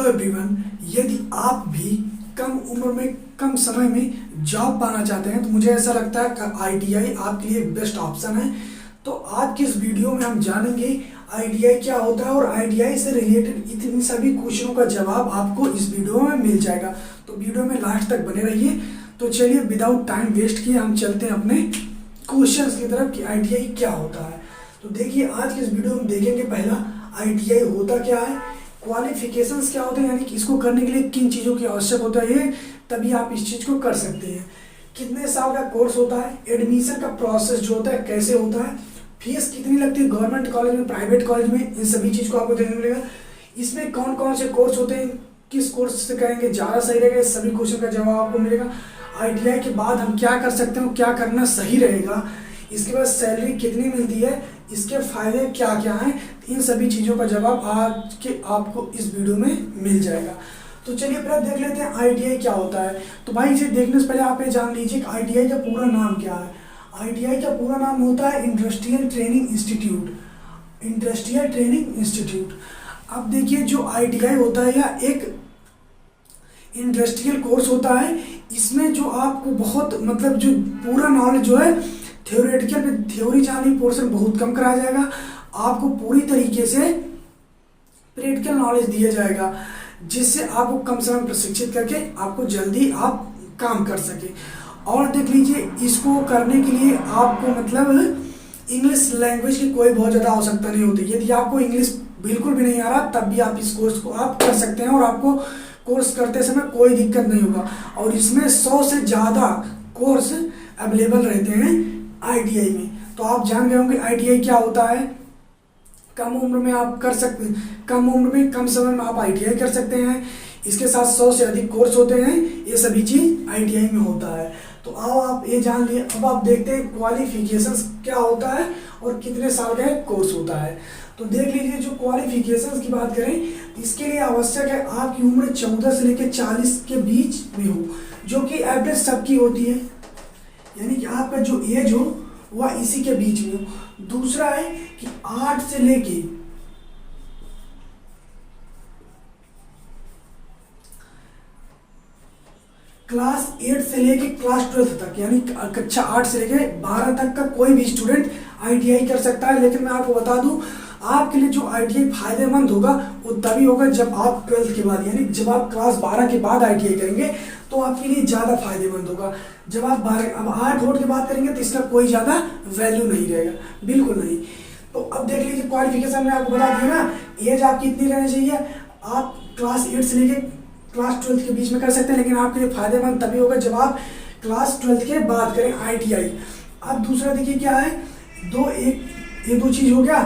Everyone, यदि आप भी कम उम्र में कम समय में जॉब पाना चाहते हैं तो मुझे ऐसा लगता है कि आईटीआई आपके लिए बेस्ट ऑप्शन है। तो आज की इस वीडियो में हम जानेंगे आईटीआई क्या होता है और आईटीआई से रिलेटेड इतनी सभी क्वेश्चनों का जवाब आपको इस वीडियो में मिल जाएगा। तो वीडियो में लास्ट तक बने रहिए। तो चलिए विदाउट टाइम वेस्ट किए हम चलते हैं अपने क्वेश्चंस की तरफ कि आईटीआई क्या होता है। तो देखिए आज के इस वीडियो में देखेंगे पहला आईटीआई होता क्या है, क्वालिफिकेशंस क्या होते हैं, यानी कि इसको करने के लिए किन चीज़ों की आवश्यक होता है, तभी आप इस चीज़ को कर सकते हैं। कितने साल का कोर्स होता है, एडमिशन का प्रोसेस जो होता है कैसे होता है, फीस कितनी लगती है गवर्नमेंट कॉलेज में, प्राइवेट कॉलेज में, इन सभी चीज़ को आपको देखने मिलेगा। इसमें कौन कौन से कोर्स होते हैं, किस कोर्स से करेंगे ज़्यादा सही रहेगा, इस सभी क्वेश्चन का जवाब आपको मिलेगा। आईटीआई के बाद हम क्या कर सकते हैं, क्या करना सही रहेगा, इसके बाद सैलरी कितनी मिलती है, इसके फायदे क्या क्या हैं, इन सभी चीज़ों का जवाब आज के आपको इस वीडियो में मिल जाएगा। तो चलिए पहले देख लेते हैं आईटीआई क्या होता है। तो भाई इसे देखने से पहले आप ये जान लीजिए कि आईटीआई का पूरा नाम क्या है। आईटीआई का पूरा नाम होता है industrial training institute. Industrial training institute. अब देखिए जो आईटीआई होता है यह एक इंडस्ट्रियल कोर्स होता है। इसमें जो आपको बहुत मतलब जो पूरा नॉलेज जो है थ्योरेटिकल पे थ्योरी जानी पोर्शन बहुत कम कराया जाएगा, आपको पूरी तरीके से प्रैक्टिकल नॉलेज दिया जाएगा जिससे आपको कम समय में प्रशिक्षित करके आपको जल्दी आप काम कर सके। और देख लीजिए इसको करने के लिए आपको मतलब इंग्लिश लैंग्वेज की कोई बहुत ज़्यादा आवश्यकता नहीं होती। यदि आपको इंग्लिश बिल्कुल भी नहीं आ रहा तब भी आप इस कोर्स को आप कर सकते हैं और आपको कोर्स करते समय कोई दिक्कत नहीं होगा। और इसमें 100 से ज़्यादा कोर्स अवेलेबल रहते हैं आईटीआई में। तो आप जान गए होंगे आईटीआई क्या होता है। कम उम्र में आप कर सकते हैं, कम उम्र में कम समय में आप आईटीआई कर सकते हैं। इसके साथ 100 से अधिक कोर्स होते हैं, ये सभी चीज आईटीआई में होता है। तो आओ आप ये जान लिए। अब आप देखते हैं क्वालिफिकेशंस क्या होता है और कितने साल का कोर्स होता है। तो देख लीजिए जो क्वालिफिकेशंस की बात करें इसके लिए आवश्यक है आपकी उम्र 14 से लेकर 40 के बीच में हो, जो कि एवरेज सबकी होती है, यानी कि आपका जो एज हो वह इसी के बीच में हो। दूसरा है कि 8 से लेके क्लास 8 से लेके क्लास 12 तक, यानी कक्षा 8 से लेके 12 तक का कोई भी स्टूडेंट आईटीआई कर सकता है। लेकिन मैं आपको बता दूं आपके लिए जो आईटीआई फायदेमंद होगा वो तभी होगा जब आप 12th के बाद, यानी जब आप क्लास 12 के बाद आईटीआई करेंगे तो आपके लिए ज़्यादा फायदेमंद होगा। जब आप 12 अब 8 वोट की बात करेंगे तो इसका कोई ज़्यादा वैल्यू नहीं रहेगा, बिल्कुल नहीं। तो अब देख लीजिए क्वालिफिकेशन में आपको बता दिया ना, एज आपकी इतनी रहनी चाहिए। आप क्लास 8 से लेके क्लास 12 के बीच में कर सकते हैं, लेकिन आपके लिए फायदेमंद तभी होगा जब आप क्लास 12 के बाद करें आईटीआई। अब दूसरा देखिए क्या है, ये दो चीज हो गया।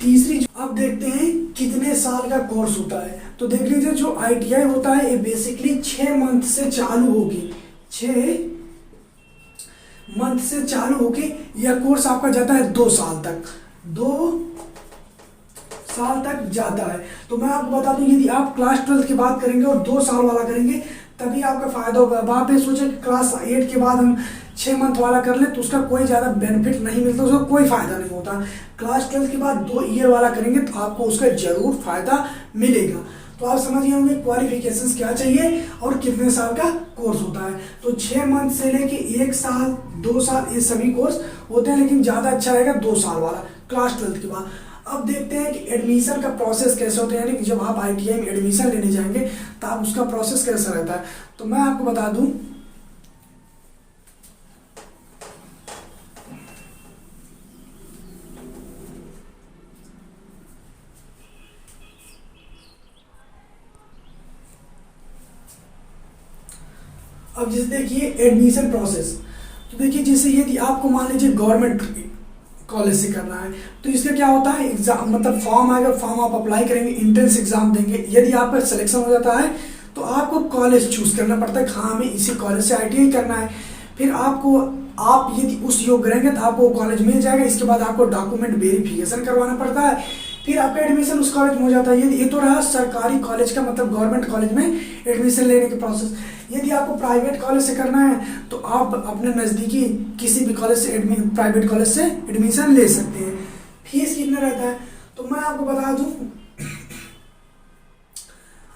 तीसरी अब देखते हैं कितने साल का कोर्स होता है। तो देख लीजिए जो आईटीआई होता है ये बेसिकली 6 मंथ से चालू होगी, 6 मंथ से चालू होके यह कोर्स आपका जाता है 2 साल तक, 2 साल तक जाता है। तो मैं आपको बता दूं यदि आप क्लास 12 की बात करेंगे और 2 साल वाला करेंगे तभी आपका फायदा होगा। अब आप ये सोचे क्लास 8 के बाद हम 6 मंथ वाला कर लें तो उसका कोई ज़्यादा बेनिफिट नहीं मिलता, उसका कोई फायदा नहीं होता। क्लास 12 के बाद 2 ईयर वाला करेंगे तो आपको उसका जरूर फायदा मिलेगा। तो आप समझिए होंगे क्वालिफिकेशंस क्या चाहिए और कितने साल का कोर्स होता है। तो 6 मंथ से लेके 1 साल 2 साल ये सभी कोर्स होते हैं, लेकिन ज़्यादा अच्छा रहेगा 2 साल वाला क्लास 12 के बाद। अब देखते हैं कि एडमिशन का प्रोसेस कैसे होता है, यानी कि जब आप आईटीआई में एडमिशन लेने जाएंगे तो आप उसका प्रोसेस कैसा रहता है। तो मैं आपको बता दूं अब जैसे देखिए एडमिशन प्रोसेस। तो देखिए जैसे यदि आपको मान लीजिए गवर्नमेंट कॉलेज से करना है तो इसका क्या होता है, एग्जाम मतलब फॉर्म आएगा, फॉर्म आप अप्लाई करेंगे, एंट्रेंस एग्जाम देंगे। यदि आपका सिलेक्शन हो जाता है तो आपको कॉलेज चूज करना पड़ता है, हाँ हमें इसी कॉलेज से आईटीआई करना है। फिर आप यदि उस योग्य रहेंगे तो आपको कॉलेज मिल जाएगा। इसके बाद आपको डॉक्यूमेंट वेरिफिकेशन करवाना पड़ता है, फिर आपका एडमिशन उस कॉलेज में हो जाता है। ये तो रहा सरकारी कॉलेज का मतलब गवर्नमेंट कॉलेज में एडमिशन लेने के प्रोसेस। यदि आपको प्राइवेट कॉलेज से करना है तो आप अपने नज़दीकी किसी भी कॉलेज से प्राइवेट कॉलेज से एडमिशन ले सकते हैं। फीस कितना रहता है तो मैं आपको बता दूं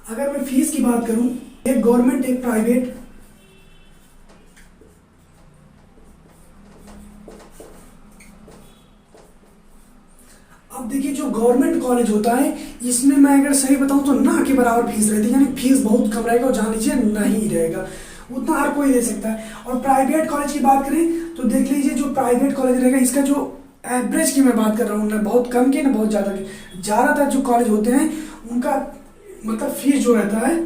अगर मैं फीस की बात करूं, एक गवर्नमेंट एक प्राइवेट, अब देखिए जो गवर्नमेंट कॉलेज होता है इसमें मैं अगर सही बताऊं तो ना के बराबर फीस रहती है, यानी फीस बहुत कम रहेगा और जान लीजिए नहीं रहेगा, उतना हर कोई दे सकता है। और प्राइवेट कॉलेज की बात करें तो देख लीजिए जो प्राइवेट कॉलेज रहेगा इसका जो एवरेज की मैं बात कर रहा हूँ, ना बहुत कम की ना बहुत ज़्यादा की, ज़्यादातर जो कॉलेज होते हैं उनका मतलब फीस जो रहता है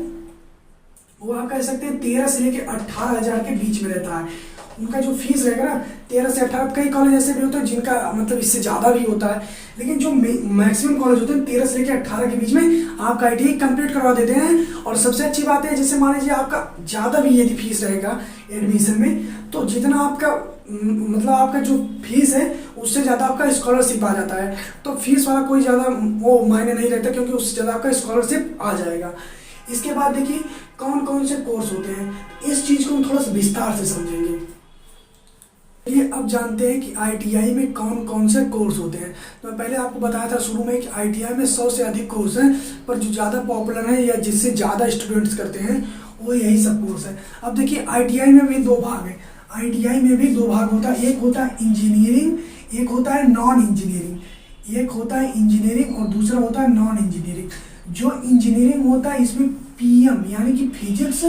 वो आप कह सकते हैं 13 से लेके 18,000 के बीच में रहता है। उनका जो फीस रहेगा ना 13 से 18, कई कॉलेज ऐसे भी होते हैं जिनका मतलब इससे ज़्यादा भी होता है, लेकिन जो मैक्सिमम कॉलेज होते हैं 13 से लेके 18 के बीच में आपका ITI कंप्लीट करवा देते हैं। और सबसे अच्छी बात है, जैसे मान लीजिए आपका ज़्यादा भी यदि फीस रहेगा एडमिशन में, तो जितना आपका मतलब आपका जो फीस है उससे ज़्यादा आपका स्कॉलरशिप आ जाता है, तो फीस वाला कोई ज़्यादा वो मायने नहीं रहता, क्योंकि उससे ज़्यादा आपका स्कॉलरशिप आ जाएगा। इसके बाद देखिए कौन कौन से कोर्स होते हैं, इस चीज़ को हम थोड़ा सा विस्तार से समझेंगे। ये अब जानते हैं कि ITI में कौन कौन से कोर्स होते हैं। तो मैं पहले आपको बताया था शुरू में कि ITI में 100 से अधिक कोर्स हैं, पर जो ज़्यादा पॉपुलर है या जिससे ज़्यादा स्टूडेंट्स करते हैं वो यही सब कोर्स है। अब देखिए ITI में भी दो भाग है, ITI में भी दो भाग होता है, एक होता है इंजीनियरिंग, एक होता है नॉन इंजीनियरिंग। एक होता है इंजीनियरिंग और दूसरा होता है नॉन इंजीनियरिंग। जो इंजीनियरिंग होता है इसमें PM यानी कि फिजिक्स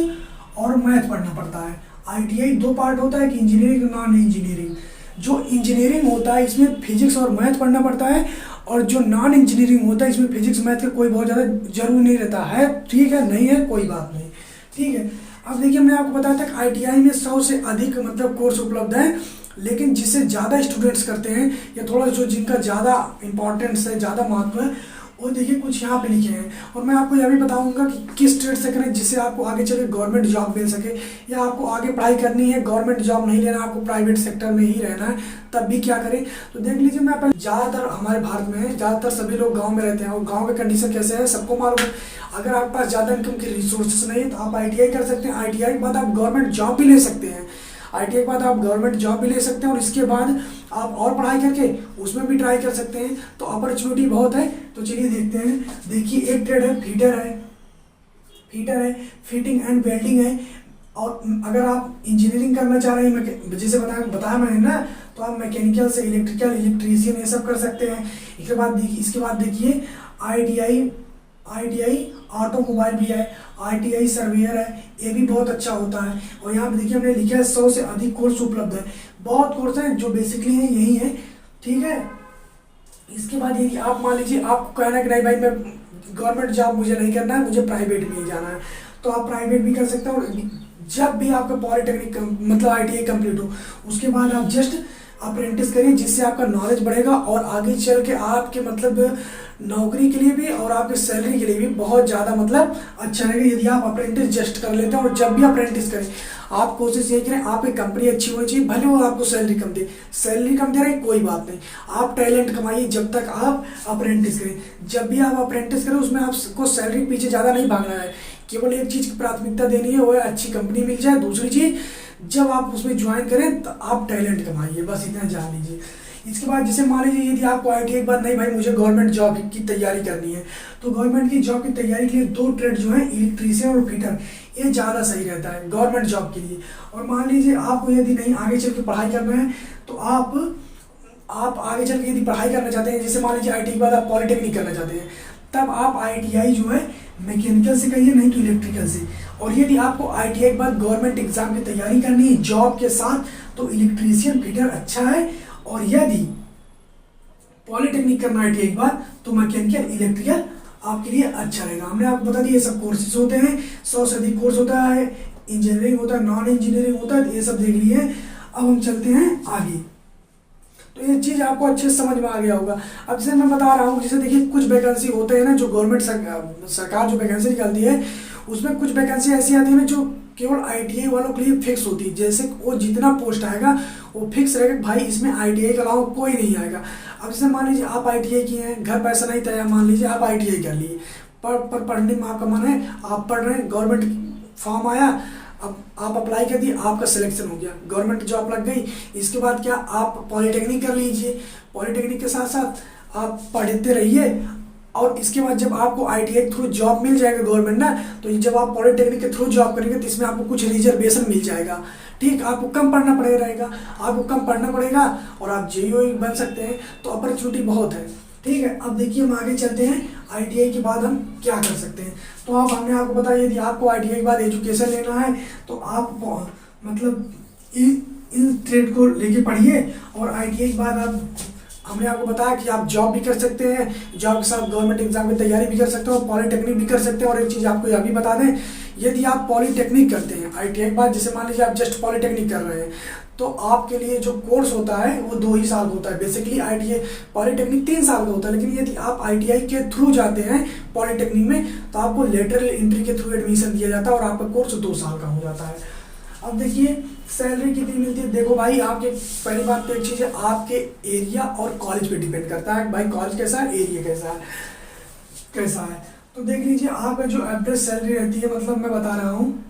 और मैथ पढ़ना पड़ता है। ITI दो पार्ट होता है कि इंजीनियरिंग और नॉन इंजीनियरिंग। जो इंजीनियरिंग होता है इसमें फिजिक्स और मैथ पढ़ना पड़ता है, और जो नॉन इंजीनियरिंग होता है इसमें फिजिक्स मैथ का कोई बहुत ज़्यादा जरूरी नहीं रहता है। ठीक है, नहीं है कोई बात नहीं, ठीक है। अब देखिए हमने आपको बताया था कि ITI में 100 से अधिक मतलब कोर्स उपलब्ध है, लेकिन जिससे ज़्यादा स्टूडेंट्स करते हैं या थोड़ा जो जिनका ज़्यादा इंपॉर्टेंस है, ज़्यादा महत्व है, वो देखिए कुछ यहाँ पे लिखे हैं। और मैं आपको यह भी बताऊंगा कि किस ट्रेड से करें जिससे आपको आगे चलकर गवर्नमेंट जॉब मिल सके, या आपको आगे पढ़ाई करनी है गवर्नमेंट जॉब नहीं लेना, आपको प्राइवेट सेक्टर में ही रहना है, तब भी क्या करें। तो देख लीजिए, मैं पहले ज़्यादातर हमारे भारत में ज़्यादातर सभी लोग गाँव में रहते हैं, और गाँव के कंडीशन कैसे है सबको मालूम है। अगर आपके पास ज़्यादा इनकम के रिसोर्सेस नहीं है तो आप ITI कर सकते हैं। ITI के बाद आप गवर्नमेंट जॉब भी ले सकते हैं। ITI के बाद आप गवर्नमेंट जॉब भी ले सकते हैं, और इसके बाद आप और पढ़ाई करके उसमें भी ट्राई कर सकते हैं। तो अपॉर्चुनिटी बहुत है। तो चलिए देखते हैं। देखिए एक ट्रेड है फीटर है, फिटिंग एंड वेल्डिंग है। और अगर आप इंजीनियरिंग करना चाह रहे हैं, जैसे बताया मैंने ना, तो आप मैकेनिकल से इलेक्ट्रिकल, इलेक्ट्रीशियन ये सब कर सकते हैं। इसके बाद देखिए ITI ऑटोमोबाइल भी है, ITI सर्वेयर है, ये भी बहुत अच्छा होता है। और यहाँ पे देखिए हमने लिखा है 100 से अधिक कोर्स उपलब्ध है। बहुत कोर्स हैं जो बेसिकली हैं यही है, ठीक है। इसके बाद ये कि आप मान लीजिए आपको कहना है कि नहीं भाई मैं गवर्नमेंट जॉब मुझे नहीं करना है, मुझे प्राइवेट में ही जाना है, तो आप प्राइवेट भी कर सकते हैं। और जब भी आपका पॉलिटेक्निक मतलब ITI कंप्लीट हो, उसके बाद आप जस्ट अप्रेंटिस करिए, जिससे आपका नॉलेज बढ़ेगा और आगे चल के आपके मतलब नौकरी के लिए भी और आपके सैलरी के लिए भी बहुत ज़्यादा मतलब अच्छा रहेगा यदि आप अप्रेंटिस जस्ट कर लेते हैं। और जब भी अप्रेंटिस करें आप कोशिश ये करें आपकी कंपनी अच्छी होनी चाहिए, भले वो आपको सैलरी कम दे रहे कोई बात नहीं, आप टैलेंट कमाइए जब तक आप अप्रेंटिस करें। जब भी आप अप्रेंटिस करें उसमें आपको सैलरी के पीछे ज़्यादा नहीं भागना है, केवल एक चीज़ की प्राथमिकता देनी है, वो है अच्छी कंपनी मिल जाए। दूसरी चीज़, जब आप उसमें ज्वाइन करें तो आप टैलेंट कमाइए, बस इतना जान लीजिए। इसके बाद जैसे मान लीजिए यदि आपको ITI के बाद नहीं भाई मुझे गवर्नमेंट जॉब की तैयारी करनी है, तो गवर्नमेंट की जॉब की तैयारी के लिए दो ट्रेड जो है इलेक्ट्रीशियन और फिटर, ये ज़्यादा सही रहता है गवर्नमेंट जॉब के लिए। और मान लीजिए आपको यदि नहीं आगे चल के पढ़ाई करना है, तो आप आगे चल के यदि पढ़ाई करना चाहते हैं, जैसे मान लीजिए ITI के बाद आप पॉलिटेक्निक करना चाहते हैं, तब आप ITI जो है मैकेनिकल से करिए, नहीं तो इलेक्ट्रिकल से। और यदि आपको ITI के बाद गवर्नमेंट एग्जाम की तैयारी करनी है जॉब के साथ, तो इलेक्ट्रीशियन फिटर अच्छा है। और यदि पॉलिटेक्निक करना ITI के बाद, तो मैकेनिकल इलेक्ट्रिकल आपके लिए अच्छा रहेगा। हमने आपको बता दिया ये सब कोर्सेज होते हैं, 100 से अधिक कोर्स होता है, इंजीनियरिंग होता है, नॉन इंजीनियरिंग होता है, ये सब देख लिए। अब हम चलते हैं आगे। तो ये चीज़ आपको अच्छे से समझ में आ गया होगा। अब जैसे मैं बता रहा हूँ, जैसे देखिए कुछ वैकेंसी होते हैं ना, जो गवर्नमेंट सरकार जो वैकेंसी निकालती है, उसमें कुछ वैकेंसी ऐसी आती है ना जो केवल ITI वालों के लिए फिक्स होती है। जैसे वो जितना पोस्ट आएगा वो फिक्स रहेगा, भाई इसमें ITI के अलावा कोई नहीं आएगा। अब जैसे मान लीजिए आप ITI किए हैं, घर पैसा नहीं था, मान लीजिए आप ITI कर लिए, पर पढ़ने में आपका मन है, आप पढ़ रहे हैं, गवर्नमेंट फॉर्म आया, अब आप अप्लाई कर दिए, आपका सिलेक्शन हो गया, गवर्नमेंट जॉब लग गई। इसके बाद क्या, आप पॉलिटेक्निक कर लीजिए, पॉलिटेक्निक के साथ साथ आप पढ़ते रहिए, और इसके बाद जब आपको आईटीआई के थ्रू जॉब मिल जाएगा गवर्नमेंट ना, तो जब आप पॉलिटेक्निक के थ्रू जॉब करेंगे तो इसमें आपको कुछ रिजर्वेशन मिल जाएगा। ठीक, आपको कम पढ़ना पड़ेगा, और आप जेईई बन सकते हैं। तो अपॉर्चुनिटी बहुत है। ठीक है, अब देखिए हम आगे चलते हैं। आईटीआई के बाद हम क्या कर सकते हैं। तो हमने आपको बताया यदि आपको आईटीआई के बाद एजुकेशन लेना है तो आप मतलब इन ट्रेड को लेके पढ़िए, और आईटीआई के बाद आप हमने आपको बताया कि आप जॉब भी कर सकते हैं, जॉब के साथ गवर्नमेंट एग्जाम की तैयारी भी कर सकते हो, पॉलिटेक्निक भी कर सकते हैं। और एक चीज़ आपको यह भी बता दें, यदि आप पॉलिटेक्निक करते हैं आईटीआई के बाद, जैसे मान लीजिए आप जस्ट पॉलिटेक्निक कर रहे हैं, तो आपके लिए जो कोर्स होता है वो 2 ही साल का होता है। बेसिकली आईटीआई पॉलिटेक्निक 3 साल का होता है, लेकिन यदि आप आईटीआई के थ्रू जाते हैं पॉलिटेक्निक में तो आपको लेटरल एंट्री के थ्रू एडमिशन दिया जाता है और आपका कोर्स 2 साल का हो जाता है। अब देखिए सैलरी कितनी मिलती है। देखो भाई, आपके पहली बात तो एक चीज़ है, आपके एरिया और कॉलेज पे डिपेंड करता है भाई, कॉलेज कैसा है, एरिया कैसा है। तो देख लीजिए आपका जो एवरेज सैलरी रहती है, मतलब मैं बता रहा हूँ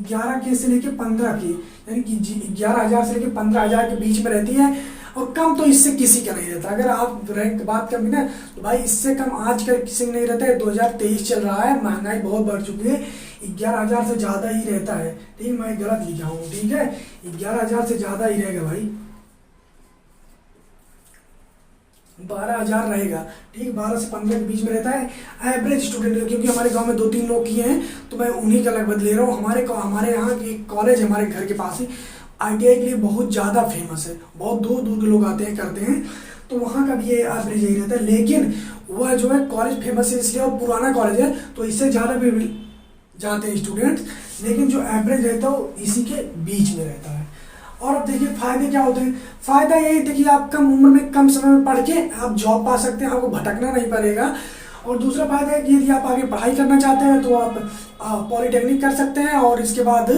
11 के से लेके 15 की, यानी कि 11,000 से लेके 15,000 के बीच में रहती है। और कम तो इससे किसी का नहीं रहता। अगर आप रैंक बात करेंगे ना तो भाई इससे कम आजकल किसी का नहीं रहता है। 2023 चल रहा है, महंगाई बहुत बढ़ चुकी है, 11,000 से ज़्यादा ही रहता है। ठीक, मैं गलत लिखा हूँ, ठीक है, 11,000 से ज़्यादा ही रहेगा भाई, 12,000 रहेगा। ठीक, 12 से 15 के बीच में रहता है एवरेज स्टूडेंट। क्योंकि हमारे गांव में 2-3 लोग किए हैं तो मैं उन्हीं का लगभग ले रहा हूँ। हमारे यहाँ की कॉलेज हमारे घर के पास ही आईटीआई के लिए बहुत ज़्यादा फेमस है, बहुत दूर दूर के लोग आते हैं करते हैं, तो वहाँ का भी ये एवरेज यही रहता है। लेकिन वह जो है कॉलेज फेमस है इसलिए, और पुराना कॉलेज है तो इससे ज़्यादा भी जाते हैं स्टूडेंट्स, लेकिन जो एवरेज रहता है वो इसी के बीच में रहता है। और अब देखिए फायदे क्या होते हैं। फायदा यही देखिए, आप कम उम्र में कम समय में पढ़ के आप जॉब पा सकते हैं, आपको भटकना नहीं पड़ेगा। और दूसरा फायदा है कि यदि आप आगे पढ़ाई करना चाहते हैं तो आप पॉलिटेक्निक कर सकते हैं, और इसके बाद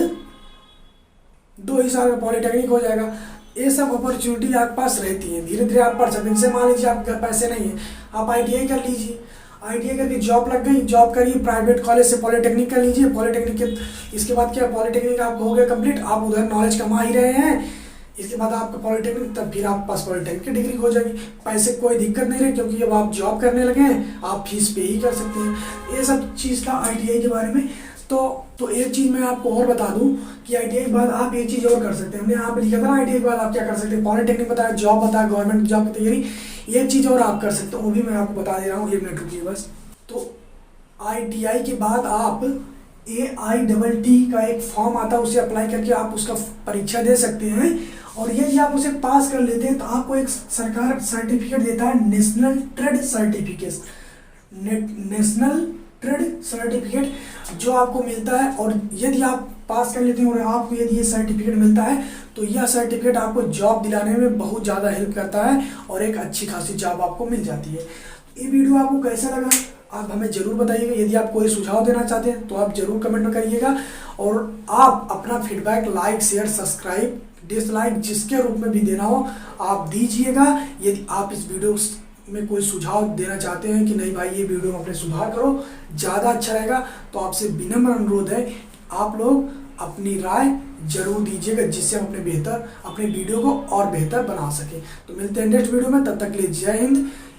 2 ही साल में पॉलिटेक्निक हो जाएगा। ये सब अपॉर्चुनिटी आपके पास रहती है, धीरे धीरे आप पढ़ सकते हैं। जैसे मान लीजिए आपके पैसे नहीं है, आप आईटीआई कर लीजिए, आईटीआई करके जॉब लग गई, जॉब करिए, प्राइवेट कॉलेज से पॉलिटेक्निक कर लीजिए, पॉलिटेक्निक के इसके बाद क्या, पॉलिटेक्निक आपको हो गया कंप्लीट, आप उधर नॉलेज कमा ही रहे हैं। इसके बाद आपका पॉलिटेक्निक, तब फिर आपके पास पॉलिटेक्निक की डिग्री हो जाएगी। पैसे कोई दिक्कत नहीं रहे, क्योंकि अब आप जॉब करने लगे हैं, आप फीस पे ही कर सकते हैं। ये सब चीज़ था आईटीआई के बारे में। तो एक चीज़ मैं आपको और बता दूं कि आईटीआई के बाद आप एक चीज़ और कर सकते हैं। हमने यहाँ पे लिखा था ना आईटीआई के बाद आप क्या कर सकते हैं, पॉलिटेक्निक बताया, जॉब बताया, गवर्नमेंट जॉब की तैयारी, एक चीज़ और आप कर सकते हो, वो भी मैं आपको बता दे रहा हूँ, 1 मिनट रुकिए बस। तो आईटीआई के बाद आप AITT का एक फॉर्म आता है, उसे अप्लाई करके आप उसका परीक्षा दे सकते हैं। और यदि आप उसे पास कर लेते हैं तो आपको एक सरकार सर्टिफिकेट देता है, नेशनल ट्रेड सर्टिफिकेट, जो आपको मिलता है। और यदि आप पास कर लेते हैं और आपको यदि ये सर्टिफिकेट मिलता है तो यह सर्टिफिकेट आपको जॉब दिलाने में बहुत ज़्यादा हेल्प करता है, और एक अच्छी खासी जॉब आपको मिल जाती है। ये वीडियो आपको कैसा लगा आप हमें ज़रूर बताइएगा। यदि आप कोई सुझाव देना चाहते हैं तो आप ज़रूर कमेंट में करिएगा, और आप अपना feedback like, share, subscribe, dislike जिसके रूप में भी देना हो आप दीजिएगा। यदि आप इस वीडियो में कोई सुझाव देना चाहते हैं कि नहीं भाई ये वीडियो में अपने सुधार करो, ज़्यादा अच्छा रहेगा, तो आपसे विनम्र अनुरोध है आप लोग अपनी राय जरूर दीजिएगा, जिससे हम अपने वीडियो को और बेहतर बना सकें। तो मिलते हैं नेक्स्ट वीडियो में, तब तक के लिए जय हिंद।